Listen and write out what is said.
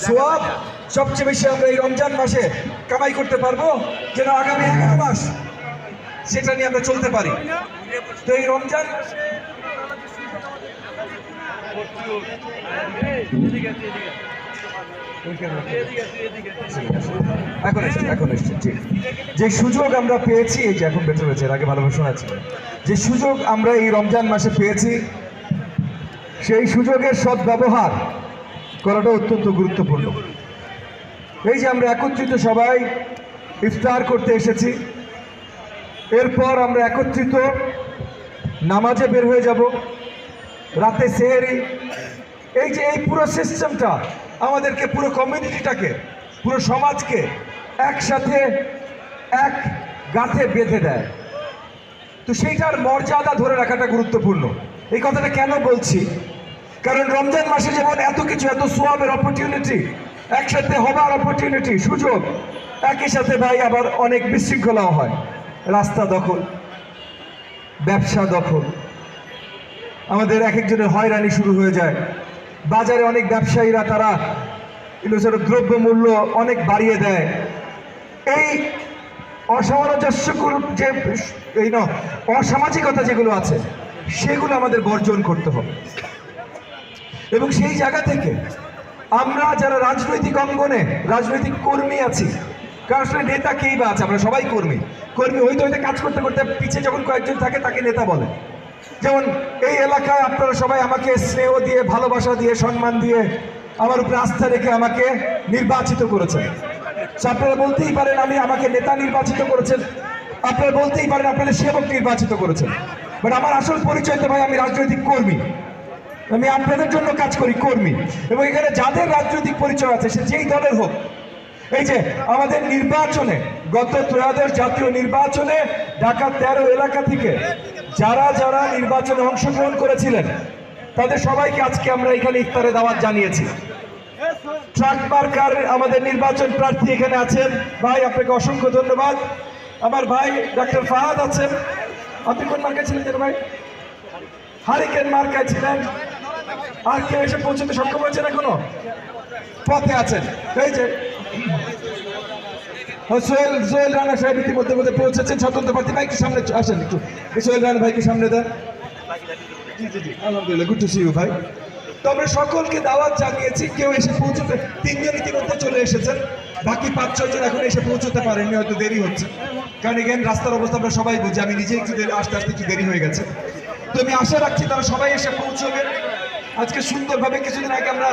সোয়াব সবচেয়ে বেশি আমরা এই রমজান মাসে কামাই করতে পারবো, যেন আগামী 11 মাস সেটা নিয়ে আমরা চলতে পারি। তো এই রমজান এখন এসছে ঠিক যে সুযোগ আমরা পেয়েছি, এই যে এখন বেঁচে রয়েছে, আগে ভালোভাবে শোনাচ্ছি, যে সুযোগ আমরা এই রমজান মাসে পেয়েছি সেই সুযোগের সদ্ব্যবহার করাটা অত্যন্ত গুরুত্বপূর্ণ। এই যে আমরা একত্রিত সবাই ইফতার করতে এসেছি, এরপর আমরা একত্রিত নামাজে বের হয়ে যাব, রাতে সেহরি। এই যে এই পুরো সিস্টেমটা আমাদেরকে, পুরো কমিউনিটিটাকে, পুরো সমাজকে একসাথে এক গাঁথে বেঁধে দেয়। তো সেইটার মর্যাদা ধরে রাখাটা গুরুত্বপূর্ণ। এই কথাটা কেন বলছি? কারণ রমজান মাসে যেমন এত কিছু, এত সোয়াবের অপরচুনিটি, একসাথে হবার অপরচুনিটি, সুযোগ, একই সাথে ভাই আবার অনেক বিশৃঙ্খলাও হয়। রাস্তা দখল, ব্যবসা দখল, আমাদের এক একজনের হয়রানি শুরু হয়ে যায়। বাজারে অনেক ব্যবসায়ীরা তারা দ্রব্য মূল্য অনেক বাড়িয়ে দেয়। এই অসামঞ্জস্যকর যে এই অসামাজিকতা যেগুলো আছে সেগুলো আমাদের বর্জন করতে হবে। এবং সেই জায়গা থেকে আমরা যারা রাজনৈতিক অঙ্গনে রাজনৈতিক কর্মী আছি, কারণ আসলে নেতা কেই বা আছে, আমরা সবাই কর্মী হইতে হইতে কাজ করতে করতে পিছিয়ে যখন কয়েকজন থাকে তাকে নেতা বলে। যেমন এই এলাকায় আপনারা সবাই আমাকে স্নেহ দিয়ে, ভালোবাসা দিয়ে, সম্মান দিয়ে, আমার উপরে আস্থা রেখে আমাকে নির্বাচিত করেছেন। আপনারা বলতেই পারেন আমাকে নেতা নির্বাচিত করেছেন, আপনারা বলতেই পারেন আপনাদের সেবক নির্বাচিত করেছেন, বাট আমার আসল পরিচয় তো ভাই আমি রাজনৈতিক কর্মী, আমি আপনাদের জন্য কাজ করি, কর্মী। এবং এখানে যাদের রাজনৈতিক পরিচয় আছে সে যেই দলের হোক, এই যে আমাদের নির্বাচনে, গত ত্রয়োদশ জাতীয় নির্বাচনে ঢাকা 13 এলাকা থেকে যারা যারা নির্বাচনে অংশগ্রহণ করেছিলেন তাদের সবাইকে আজকে আমরা এখানে ইফতারে দাওয়াত জানিয়েছি। ট্রাক মার্কার আমাদের নির্বাচন প্রার্থী এখানে আছেন, ভাই আপনাকে অসংখ্য ধন্যবাদ। আমার ভাই ডক্টর ফাহাদ আছেন, আপনি কোন মার্কায় ছিলেন যেন ভাই? হারিকেন মার্কায় ছিলেন। আর কেউ এসে পৌঁছতে সক্ষম হয়েছেন? এখনো পথে আছেন। এই যে সোহেল রানা সাহেব ইতিমধ্যে পৌঁছেছেন, স্বতন্ত্র প্রার্থী। ভাই একটু সামনে আসেন, একটু সোহেল রানা ভাইকে সামনে দেন। আলহামদুলিল্লাহ, গুড টু সি ইউ ভাই। তো আমরা সকলকে দাওয়াত জানিয়েছি, কেউ এসে পৌঁছতে, 3 জন ইতিমধ্যে চলে এসেছেন, বাকি 5-6 জন এখন এসে পৌঁছতে পারেননি, হয়তো দেরি হচ্ছে। কারণ এখানে রাস্তার অবস্থা আমরা সবাই বুঝি, আমি নিজে একটু আস্তে আস্তে একটু দেরি হয়ে গেছে। তো আমি আশা রাখছি তারা সবাই এসে পৌঁছবেন। আজকে সুন্দরভাবে, কিছুদিন আগে আমরা